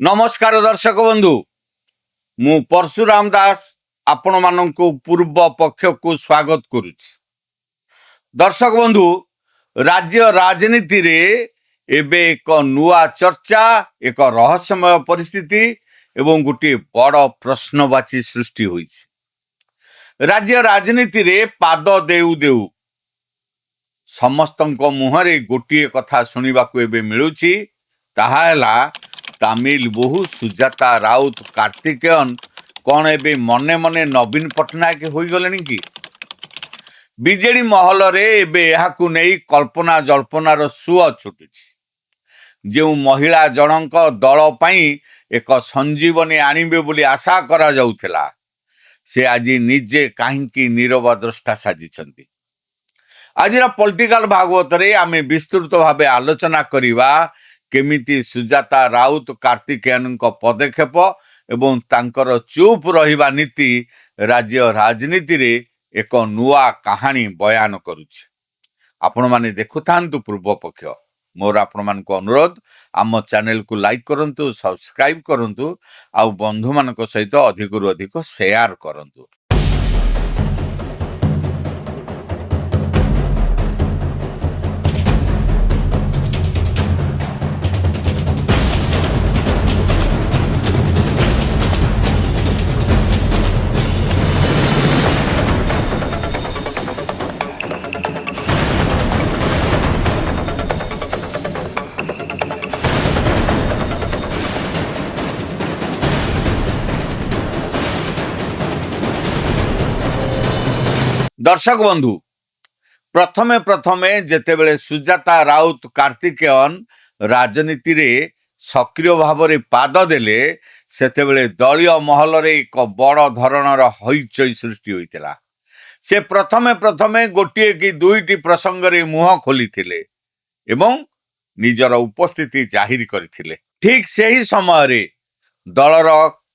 नमस्कार दर्शक बंधु मु परशुराम दास आपण मानक पूर्व पक्ष को स्वागत करुच्ची। दर्शक बंधु राज्य राजनीति रे एबे एक नुआ चर्चा एक रहस्यमय परिस्थिति एवं गोटे बड़ प्रश्नवाची सृष्टि होइछि। राज्य राजनीति रे पाद देउ देउ समस्तक मुहरे गोटे कथा सुनिबाकू एबे मिलुछि, ताहा ହେଲା तामिल बहु सुजाता राउत कार्तिकेयन कौन एबे मने मने नवीन पट्टनायक हो गले कि बीजेडी महल रे एबे एहाकू नहीं कल्पना जल्पनार सुअ छुटुछि। जो महिला जनक दल पई एक संजीवनी आनिबे बोली आशा करा जाउथला, से आज निजे काहींकी नीरव द्रष्टा साजिछंती। आज पॉलिटिकल भागवत रे आमे विस्तृत भावे आलोचना करिवा केमिति सुजाता राउत कार्तिकेयन पदक्षेप एवं तांकर चुप रहिबा नीति राज्य राजनीति रे एक नुआ कहानी बयान करुछि। आपण माने देखुथांतु पूर्व पक्ष। मोर आपण मान को अनुरोध, आम चैनल को लाइक करंतु, सब्सक्राइब करंतु, आ बंधु मान सहित अधिक अधिक शेयर करंतु। दर्शक बंधु प्रथमे प्रथमे जेतेबेले सुजाता राउत कार्तिकेयन राजनीति रे सक्रिय भाव रे पाद देले, सेतेबेले दलीय महल रे एक बड़ धरणर हईचई सृष्टि होइतिला। से प्रथमे प्रथमे गोटिए कि दुईटी प्रसंग रे मुह खोलिथिले एवं निजर उपस्थिति जाहिर करथिले। ठीक सही समय रे दलर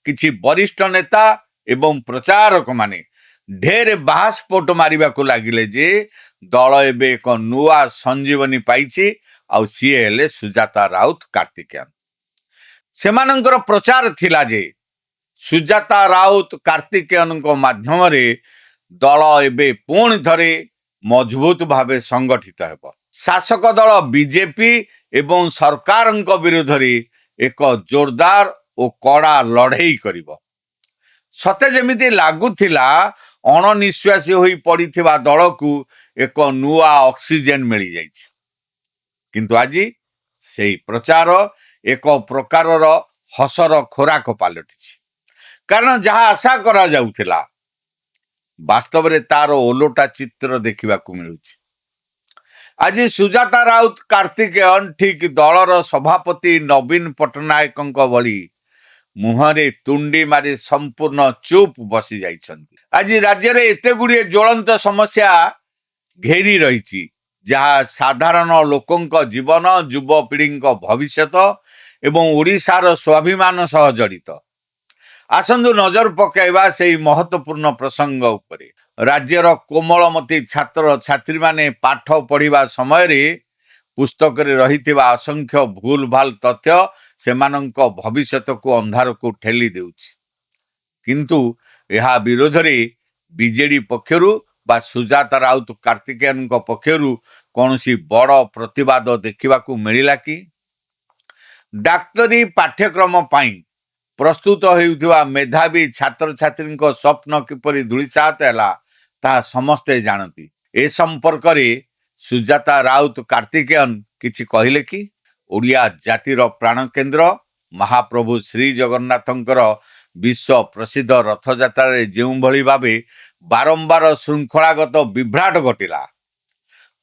किछि वरिष्ठ नेता एवं प्रचारक माने ढेर बाहास्फोट मारिबा को लागिले जे दल एबे एक नुआ संजीवनी पाइछि आ सीए हेले सुजाता राउत कार्तिकेयन। सेमानंकर प्रचार थिला जे सुजाता राउत कार्तिकेयन को माध्यम रे दल एबे पुणी थरे मजबूत भावे संगठित हेब। शासक दल बीजेपी एवं सरकारंक विरोध रे एक जोरदार और कड़ा लड़ाई करिब। सते जेमिति लागुथिला अणनिश्वासी होई पड़िथिबा दल को एक नुआ ऑक्सीजन मिली जाइछि। किंतु आज सेही प्रचार एक प्रकारर हसर खोराक पालटिछि। कारण जहाँ आशा करा जाउथिला वास्तव रे तार ओलोटा चित्र देखिबा को मिलुछि। आज सुजाता राउत कार्तिकेयन ठीक दलर सभापति नवीन पट्टनायकंक भली मुहरे तुंडी मारी संपूर्ण चुप बसी जाइछंती। आज राज्य रे एते गुड़िए ज्वलंत समस्या घेरी रही, जहाँ साधारण लोकंक जीवन, युवपीढ़ी भविष्यत एवं ओडिशार स्वाभिमान सह जड़ित। आसंतु नजर पकाइबा सेही महत्वपूर्ण प्रसंग उपरे। राज्यर कोमलमती छात्र छात्री माने पाठ पढ़िबा समय रे पुस्तक रे रहिथिबा असंख्य भूल भाल तथ्य सेमानंक भविष्यत को अंधार को ठेली देउछि। किंतु यह विरोध रे बीजेडी पक्षरु बा सुजाता राउत कार्तिकेयन पक्षरु कौनसी बड़ प्रतिवाद देखा मिलला कि? डाक्तरी पाठ्यक्रम पाई प्रस्तुत होउथिबा मेधावी छात्र छात्री स्वप्न किपरि धूलिसात हैला ता समस्ते जानती। ए संपर्क रे सुजाता राउत कार्तिकेयन किछि कहिले कि? ओडिया जातिर प्राण केन्द्र महाप्रभु श्री जगन्नाथंकर विश्व प्रसिद्ध रथयात्रा रे जेउ भली भावे बारंबार श्रृंखलागत विभ्राट घटिला,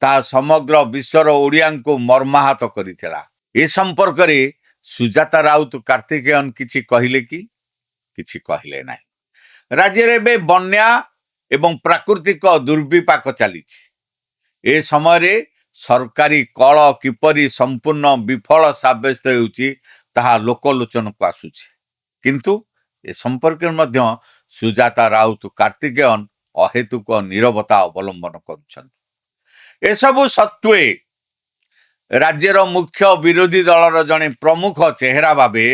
ता समग्र विश्वर ओडिया को मर्माहत करिथिला। ए संपर्क रे सुजाता राउत कार्तिकेयन किछि कहिले कि? किछि कहिले नाही। राज्य रे बे बन्या एवं प्राकृतिक दुर्विपाक चलीछि। ए समय रे सरकारी कल किपरि संपूर्ण विफल साब्यस्त होउछि ताहा लोकलोचन को आसुछि। किंतु ए संपर्क मध्य सुजाता राउत कार्तिकेयन अहेतुक नीरवता अवलंबन करुछन्ति। एसबु सत्वे राज्यर मुख्य विरोधी दलर जने प्रमुख चेहरा भावे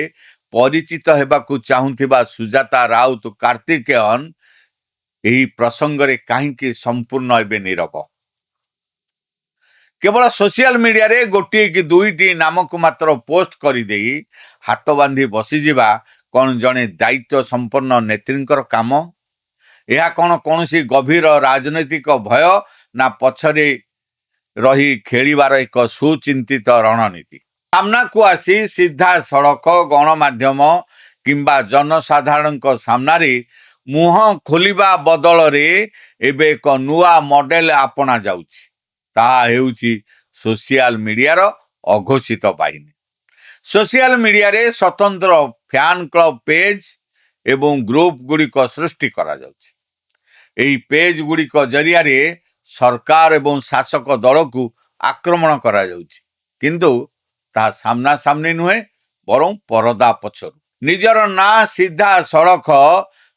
ପରିଚିତ ହେବାକୁ ଚାହୁଁଥିବା ସୁଜାତା ରାଉତ କାର୍ତ୍ତିକେୟନ ଏହି ପ୍ରସଙ୍ଗରେ କାହିଁକି ସମ୍ପୂର୍ଣ୍ଣ ଏବେ ନୀରବ? କେବଳ ସୋସିଆଲ ମିଡିଆରେ ଗୋଟିଏ କି ଦୁଇଟି ନାମକୁ ମାତ୍ର ପୋଷ୍ଟ କରିଦେଇ ହାତ ବାନ୍ଧି ବସିଯିବା କ'ଣ ଜଣେ ଦାୟିତ୍ୱ ସମ୍ପନ୍ନ ନେତ୍ରୀଙ୍କର କାମ? ଏହା କ'ଣ କୌଣସି ଗଭୀର ରାଜନୈତିକ ଭୟ ନା ପଛରେ ରହି ଖେଳିବାର ଏକ ସୁଚିନ୍ତିତ ରଣନୀତି? ସାମ୍ନାକୁ ଆସି ସିଧାସଳଖ ଗଣମାଧ୍ୟମ କିମ୍ବା ଜନସାଧାରଣଙ୍କ ସାମ୍ନାରେ ମୁହଁ ଖୋଲିବା ବଦଳରେ ଏବେ ଏକ ନୂଆ ମଡେଲ ଆପଣା ଯାଉଛି। ତାହା ହେଉଛି ସୋସିଆଲ ମିଡିଆର ଅଘୋଷିତ ବାହିନୀ। ସୋସିଆଲ ମିଡିଆରେ ସ୍ୱତନ୍ତ୍ର ଫ୍ୟାନ୍ କ୍ଲବ ପେଜ୍ ଏବଂ ଗ୍ରୁପ ଗୁଡ଼ିକ ସୃଷ୍ଟି କରାଯାଉଛି। ଏହି ପେଜ୍ ଗୁଡ଼ିକ ଜରିଆରେ ସରକାର ଏବଂ ଶାସକ ଦଳକୁ ଆକ୍ରମଣ କରାଯାଉଛି, କିନ୍ତୁ ତାହା ସାମ୍ନା ସାମ୍ନି ନୁହେଁ, ବରଂ ପରଦା ପଛରୁ। ନିଜର ନାଁ ସିଧାସଳଖ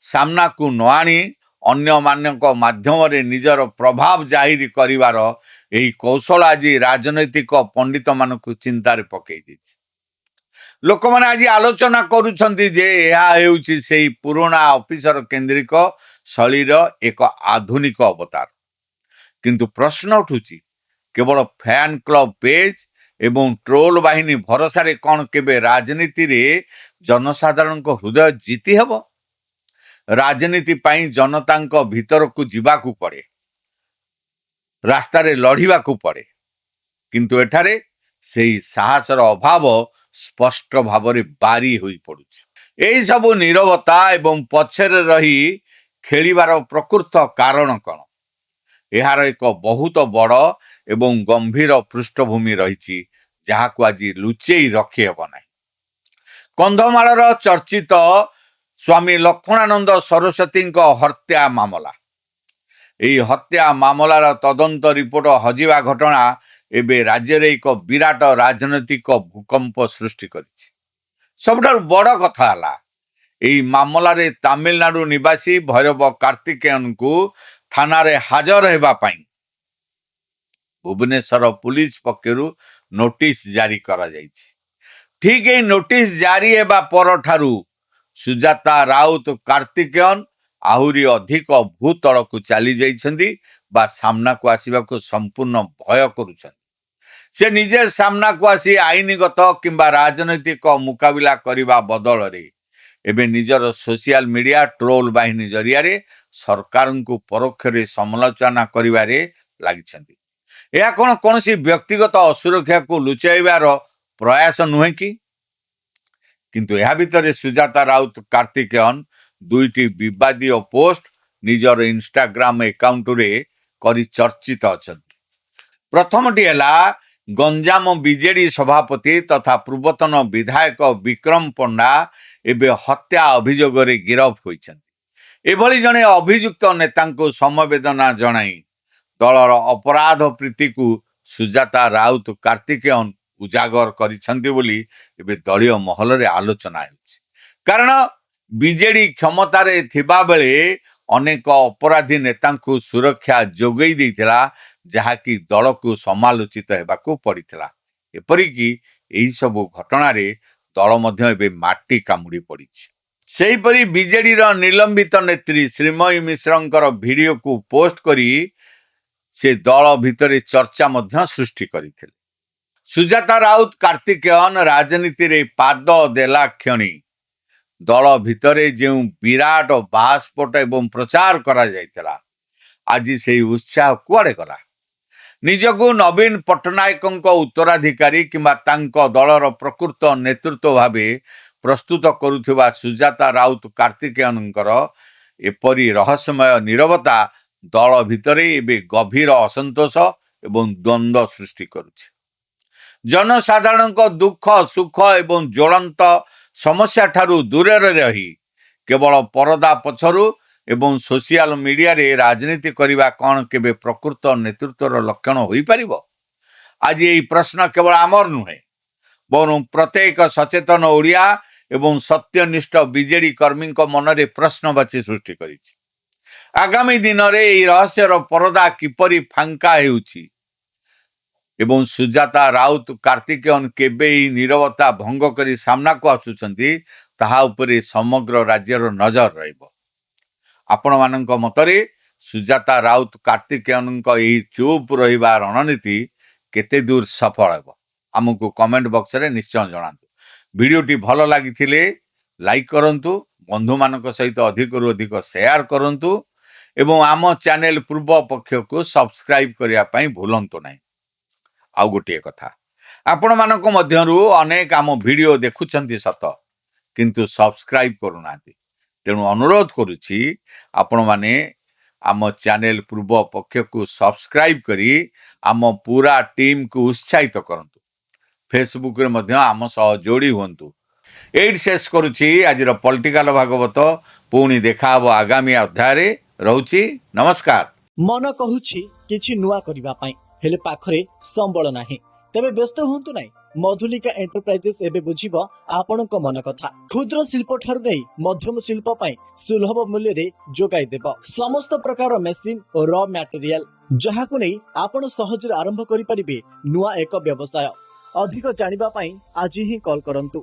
ସାମ୍ନାକୁ ନ ଆଣି ଅନ୍ୟମାନଙ୍କ ମାଧ୍ୟମରେ ନିଜର ପ୍ରଭାବ ଜାହିର କରିବାର ଏହି କୌଶଳ ଆଜି ରାଜନୈତିକ ପଣ୍ଡିତମାନଙ୍କୁ ଚିନ୍ତାରେ ପକାଇ ଦେଇଛି। ଲୋକମାନେ ଆଜି ଆଲୋଚନା କରୁଛନ୍ତି ଯେ ଏହା ହେଉଛି ସେହି ପୁରୁଣା ଅଫିସର କେନ୍ଦ୍ରିକ ଶୈଳୀର ଏକ ଆଧୁନିକ ଅବତାର। କିନ୍ତୁ ପ୍ରଶ୍ନ ଉଠୁଛି, କେବଳ ଫ୍ୟାନ୍ କ୍ଲବ ପେଜ୍ ଏବଂ ଟ୍ରୋଲ ବାହିନୀ ଭରସାରେ କ'ଣ କେବେ ରାଜନୀତିରେ ଜନସାଧାରଣଙ୍କ ହୃଦୟ ଜିତି ହେବ? ରାଜନୀତି ପାଇଁ ଜନତାଙ୍କ ଭିତରକୁ ଯିବାକୁ ପଡ଼େ, ରାସ୍ତାରେ ଲଢ଼ିବାକୁ ପଡ଼େ, କିନ୍ତୁ ଏଠାରେ ସେହି ସାହସର ଅଭାବ ସ୍ପଷ୍ଟ ଭାବରେ ବାରି ହୋଇପଡ଼ୁଛି। ଏହିସବୁ ନୀରବତା ଏବଂ ପଛରେ ରହି ଖେଳିବାର ପ୍ରକୃତ କାରଣ କ'ଣ? ଏହାର ଏକ ବହୁତ ବଡ଼ ଏବଂ ଗମ୍ଭୀର ପୃଷ୍ଠଭୂମି ରହିଛି, ଯାହାକୁ ଆଜି ଲୁଚେଇ ରଖିହେବ ନାହିଁ। କନ୍ଧମାଳର ଚର୍ଚ୍ଚିତ ସ୍ୱାମୀ ଲକ୍ଷ୍ମଣାନନ୍ଦ ସରସ୍ୱତୀଙ୍କ ହତ୍ୟା ମାମଲା। ଏହି ହତ୍ୟା ମାମଲାର ତଦନ୍ତ ରିପୋର୍ଟ ହଜିବା ଘଟଣା ଏବେ ରାଜ୍ୟରେ ଏକ ବିରାଟ ରାଜନୈତିକ ଭୂକମ୍ପ ସୃଷ୍ଟି କରିଛି। ସବୁଠାରୁ ବଡ଼ କଥା ହେଲା, ଏହି ମାମଲାରେ ତାମିଲନାଡୁ ନିବାସୀ ଭୈରବ କାର୍ତ୍ତିକେୟନଙ୍କୁ ଥାନାରେ ହାଜର ହେବା ପାଇଁ ଭୁବନେଶ୍ୱର ପୁଲିସ ପକ୍ଷରୁ ନୋଟିସ ଜାରି କରାଯାଇଛି। ଠିକ୍ ଏହି ନୋଟିସ ଜାରି ହେବା ପରଠାରୁ ସୁଜାତା ରାଉତ କାର୍ତ୍ତିକେୟନ ଆହୁରି ଅଧିକ ଭୂତଳକୁ ଚାଲି ଯାଇଛନ୍ତି ବା ସାମ୍ନାକୁ ଆସିବାକୁ ସମ୍ପୂର୍ଣ୍ଣ ଭୟ କରୁଛନ୍ତି। ସେ ନିଜେ ସାମ୍ନାକୁ ଆସି ଆଇନଗତ କିମ୍ବା ରାଜନୈତିକ ମୁକାବିଲା କରିବା ବଦଳରେ ଏବେ ନିଜର ସୋସିଆଲ ମିଡିଆ ଟ୍ରୋଲ ବାହିନୀ ଜରିଆରେ ସରକାରଙ୍କୁ ପରୋକ୍ଷରେ ସମାଲୋଚନା କରିବାରେ ଲାଗିଛନ୍ତି। ଏହା କ'ଣ କୌଣସି ବ୍ୟକ୍ତିଗତ ଅସୁରକ୍ଷାକୁ ଲୁଚାଇବାର ପ୍ରୟାସ ନୁହେଁ କି? କିନ୍ତୁ ଏହା ଭିତରେ ସୁଜାତା ରାଉତ କାର୍ତ୍ତିକେୟନ ଦୁଇଟି ବିବାଦୀୟ ପୋଷ୍ଟ ନିଜର ଇନଷ୍ଟାଗ୍ରାମ ଆକାଉଣ୍ଟରେ କରି ଚର୍ଚ୍ଚିତ ଅଛନ୍ତି। ପ୍ରଥମଟି ହେଲା, ଗଞ୍ଜାମ ବିଜେଡି ସଭାପତି ତଥା ପୂର୍ବତନ ବିଧାୟକ ବିକ୍ରମ ପଣ୍ଡା ଏବେ ହତ୍ୟା ଅଭିଯୋଗରେ ଗିରଫ ହୋଇଛନ୍ତି। ଏଭଳି ଜଣେ ଅଭିଯୁକ୍ତ ନେତାଙ୍କୁ ସମବେଦନା ଜଣାଇ ଦଳର ଅପରାଧ ପ୍ରୀତିକୁ ସୁଜାତା ରାଉତ କାର୍ତ୍ତିକେୟନ ଉଜାଗର କରିଛନ୍ତି ବୋଲି ଏବେ ଦଳୀୟ ମହଲରେ ଆଲୋଚନା ହେଉଛି। କାରଣ ବିଜେଡି କ୍ଷମତାରେ ଥିବାବେଳେ ଅନେକ ଅପରାଧୀ ନେତାଙ୍କୁ ସୁରକ୍ଷା ଯୋଗାଇ ଦେଇଥିଲା, ଯାହାକି ଦଳକୁ ସମାଲୋଚିତ ହେବାକୁ ପଡ଼ିଥିଲା। ଏପରିକି ଏହିସବୁ ଘଟଣାରେ ଦଳ ମଧ୍ୟ ଏବେ ମାଟି କାମୁଡ଼ି ପଡ଼ିଛି। ସେହିପରି ବିଜେଡିର ନିଲମ୍ବିତ ନେତ୍ରୀ ଶ୍ରୀମୟୀ ମିଶ୍ରଙ୍କର ଭିଡିଓକୁ ପୋଷ୍ଟ କରି ସେ ଦଳ ଭିତରେ ଚର୍ଚ୍ଚା ମଧ୍ୟ ସୃଷ୍ଟି କରିଥିଲେ। ସୁଜାତା ରାଉତ କାର୍ତ୍ତିକେୟନ ରାଜନୀତିରେ ପାଦ ଦେଲା କ୍ଷଣି ଦଳ ଭିତରେ ଯେଉଁ ବିରାଟ ବାସ୍ଫୋଟ ଏବଂ ପ୍ରଚାର କରାଯାଇଥିଲା, ଆଜି ସେହି ଉତ୍ସାହ କୁଆଡ଼େ ଗଲା? ନିଜକୁ ନବୀନ ପଟ୍ଟନାୟକଙ୍କ ଉତ୍ତରାଧିକାରୀ କିମ୍ବା ତାଙ୍କ ଦଳର ପ୍ରକୃତ ନେତୃତ୍ୱ ଭାବେ ପ୍ରସ୍ତୁତ କରୁଥିବା ସୁଜାତା ରାଉତ କାର୍ତ୍ତିକେୟନଙ୍କର ଏପରି ରହସ୍ୟମୟ ନୀରବତା ଦଳ ଭିତରେ ଏବେ ଗଭୀର ଅସନ୍ତୋଷ ଏବଂ ଦ୍ୱନ୍ଦ୍ୱ ସୃଷ୍ଟି କରୁଛି। ଜନସାଧାରଣଙ୍କ ଦୁଃଖ ସୁଖ ଏବଂ ଜ୍ୱଳନ୍ତ ସମସ୍ୟା ଠାରୁ ଦୂରରେ ରହି କେବଳ ପରଦା ପଛରୁ ଏବଂ ସୋସିଆଲ ମିଡିଆରେ ରାଜନୀତି କରିବା କ'ଣ କେବେ ପ୍ରକୃତ ନେତୃତ୍ୱର ଲକ୍ଷଣ ହୋଇପାରିବ? ଆଜି ଏହି ପ୍ରଶ୍ନ କେବଳ ଆମର ନୁହେଁ, ବରଂ ପ୍ରତ୍ୟେକ ସଚେତନ ଓଡ଼ିଆ ଏବଂ ସତ୍ୟନିଷ୍ଠ ବିଜେଡି କର୍ମୀଙ୍କ ମନରେ ପ୍ରଶ୍ନବାଚୀ ସୃଷ୍ଟି କରିଛି। ଆଗାମୀ ଦିନରେ ଏହି ରହସ୍ୟର ପରଦା କିପରି ଫାଙ୍କା ହେଉଛି ଏବଂ ସୁଜାତା ରାଉତ କାର୍ତ୍ତିକେୟନ କେବେ ଏହି ନୀରବତା ଭଙ୍ଗ କରି ସାମ୍ନାକୁ ଆସୁଛନ୍ତି ତାହା ଉପରେ ସମଗ୍ର ରାଜ୍ୟର ନଜର ରହିବ। ଆପଣମାନଙ୍କ ମତରେ ସୁଜାତା ରାଉତ କାର୍ତ୍ତିକେୟନଙ୍କ ଏହି ଚୁପ୍ ରହିବା ରଣନୀତି କେତେ ଦୂର ସଫଳ ହେବ ଆମକୁ କମେଣ୍ଟ ବକ୍ସରେ ନିଶ୍ଚୟ ଜଣାନ୍ତୁ। ଭିଡ଼ିଓଟି ଭଲ ଲାଗିଥିଲେ ଲାଇକ୍ କରନ୍ତୁ, ବନ୍ଧୁମାନଙ୍କ ସହିତ ଅଧିକରୁ ଅଧିକ ସେୟାର କରନ୍ତୁ ଏବଂ ଆମ ଚ୍ୟାନେଲ ପୂର୍ବ ପକ୍ଷକୁ ସବସ୍କ୍ରାଇବ୍ କରିବା ପାଇଁ ଭୁଲନ୍ତୁ ନାହିଁ। ଆଉ ଗୋଟିଏ କଥା, ଆପଣମାନଙ୍କ ମଧ୍ୟରୁ ଅନେକ ଆମ ଭିଡ଼ିଓ ଦେଖୁଛନ୍ତି ସତ, କିନ୍ତୁ ସବସ୍କ୍ରାଇବ୍ କରୁନାହାନ୍ତି। ତେଣୁ ଅନୁରୋଧ କରୁଛି ଆପଣମାନେ ଆମ ଚ୍ୟାନେଲ ପୂର୍ବ ପକ୍ଷକୁ ସବସ୍କ୍ରାଇବ୍ କରି ଆମ ପୁରା ଟିମ୍କୁ ଉତ୍ସାହିତ କରନ୍ତୁ। ଫେସବୁକରେ ମଧ୍ୟ ଆମ ସହ ଯୋଡ଼ି ହୁଅନ୍ତୁ। ଏଇଠି ଶେଷ କରୁଛି ଆଜିର ପଲିଟିକାଲ ଭାଗବତ। ପୁଣି ଦେଖାହବ ଆଗାମୀ ଅଧ୍ୟାୟରେ। ରହୁଛି, ନମସ୍କାର। ମନ କହୁଛି କିଛି ନୂଆ କରିବା ପାଇଁ, ହେଲେ ପାଖରେ ସମ୍ବଳ ନାହିଁ। ତେବେ ବ୍ୟସ୍ତ ହୁଅନ୍ତୁ ନାହିଁ, ମଧୁଲିକା ଏଣ୍ଟରପ୍ରାଇଜେସ୍ ଏବେ ବୁଝିବ ଆପଣଙ୍କ ମନ କଥା। କ୍ଷୁଦ୍ର ଶିଳ୍ପ ଠାରୁ ନେଇ ମଧ୍ୟମ ଶିଳ୍ପ ପାଇଁ ସୁଲଭ ମୂଲ୍ୟରେ ଯୋଗାଇ ଦେବ ସମସ୍ତ ପ୍ରକାର ମେସିନ ଓ ର ମ୍ୟାଟେରିଆଲ, ଯାହାକୁ ନେଇ ଆପଣ ସହଜରେ ଆରମ୍ଭ କରିପାରିବେ ନୂଆ ଏକ ବ୍ୟବସାୟ। ଅଧିକ ଜାଣିବା ପାଇଁ ଆଜି ହିଁ କଲ୍ କରନ୍ତୁ